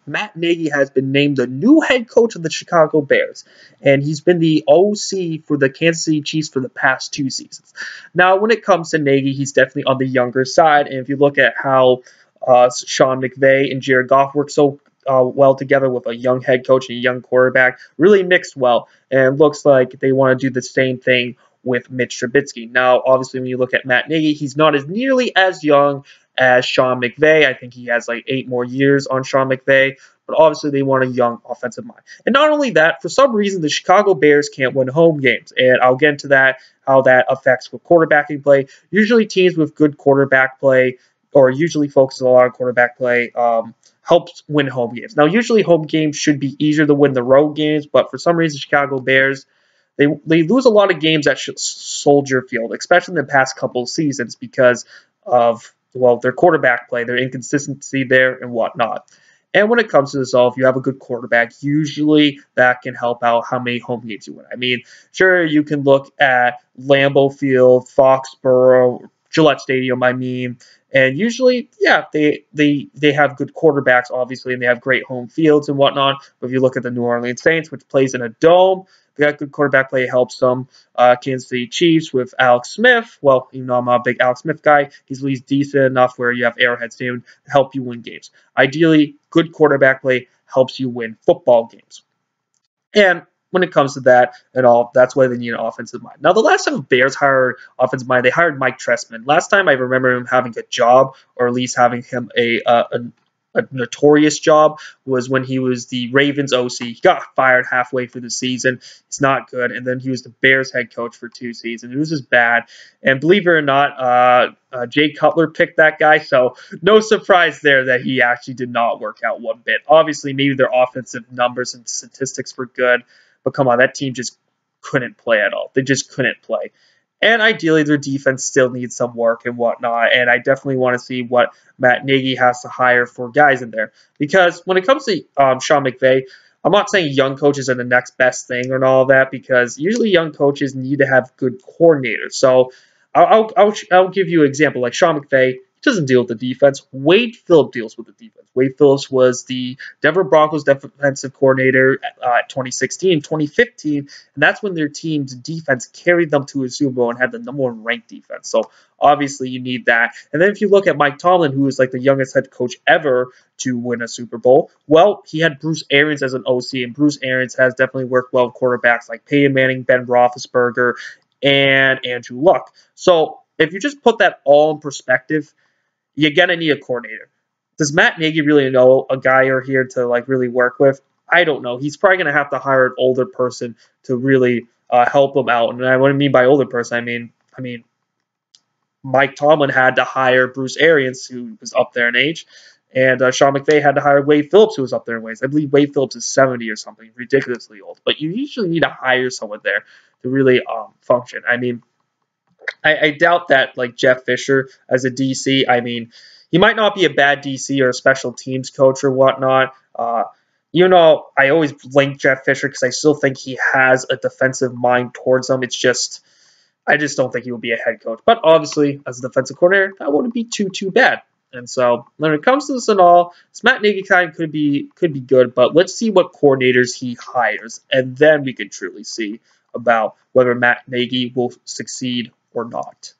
Matt Nagy has been named the new head coach of the Chicago Bears, and he's been the OC for the Kansas City Chiefs for the past 2 seasons. Now, when it comes to Nagy, he's definitely on the younger side, and if you look at how Sean McVay and Jared Goff work so well together with a young head coach and a young quarterback, really mixed well, and looks like they want to do the same thing with Mitch Trubisky. Now, obviously, when you look at Matt Nagy, he's not as nearly as young as Sean McVay. I think he has like 8 more years on Sean McVay, but obviously they want a young offensive mind. And not only that, for some reason, the Chicago Bears can't win home games, and I'll get into that, how that affects with quarterbacking play. Usually teams with good quarterback play, or usually focus a lot on quarterback play, helps win home games. Now, usually home games should be easier to win the road games, but for some reason, Chicago Bears, they lose a lot of games at Soldier Field, especially in the past couple of seasons because of, well, their quarterback play, their inconsistency there, and whatnot. And when it comes to this all, if you have a good quarterback, usually that can help out how many home games you win. I mean, sure, you can look at Lambeau Field, Foxborough, Gillette Stadium, and usually, yeah, they have good quarterbacks, obviously, and they have great home fields and whatnot. But if you look at the New Orleans Saints, which plays in a dome, they got good quarterback play, helps them. Kansas City Chiefs with Alex Smith. Well, even though I'm not a big Alex Smith guy, he's at least decent enough where you have Arrowhead Stadium to help you win games. Ideally, good quarterback play helps you win football games. And when it comes to that and all, that's why they need an offensive mind. Now, the last time the Bears hired offensive mind, they hired Mike Trestman. Last time I remember him having a job, or at least having him a notorious job, was when he was the Ravens OC. He got fired halfway through the season. It's not good. And then he was the Bears head coach for 2 seasons. It was just bad. And believe it or not, Jay Cutler picked that guy. So no surprise there that he actually did not work out one bit. Obviously, maybe their offensive numbers and statistics were good. But come on, that team just couldn't play at all. They just couldn't play. And ideally, their defense still needs some work and whatnot. And I definitely want to see what Matt Nagy has to hire for guys in there. Because when it comes to Sean McVay, I'm not saying young coaches are the next best thing and all that, because usually young coaches need to have good coordinators. So I'll give you an example. Like Sean McVay doesn't deal with the defense. Wade Phillips deals with the defense. Wade Phillips was the Denver Broncos defensive coordinator at 2016, 2015, and that's when their team's defense carried them to a Super Bowl and had the #1 ranked defense. So obviously you need that. And then if you look at Mike Tomlin, who is like the youngest head coach ever to win a Super Bowl, well, he had Bruce Arians as an OC, and Bruce Arians has definitely worked well with quarterbacks like Peyton Manning, Ben Roethlisberger, and Andrew Luck. So if you just put that all in perspective, you're going to need a coordinator. Does Matt Nagy really know a guy or here to like really work with? I don't know. He's probably going to have to hire an older person to really help him out. And what I mean by older person, I mean Mike Tomlin had to hire Bruce Arians, who was up there in age, and Sean McVay had to hire Wade Phillips, who was up there in age. I believe Wade Phillips is 70 or something, ridiculously old. But you usually need to hire someone there to really function. I mean, I doubt that, like, Jeff Fisher as a DC, I mean, he might not be a bad DC or a special teams coach or whatnot. You know, I always link Jeff Fisher because I still think he has a defensive mind towards them. It's just, I just don't think he will be a head coach. But obviously, as a defensive coordinator, that wouldn't be too bad. And so, when it comes to this and all, this Matt Nagy kind could be good, but let's see what coordinators he hires, and then we can truly see about whether Matt Nagy will succeed or not.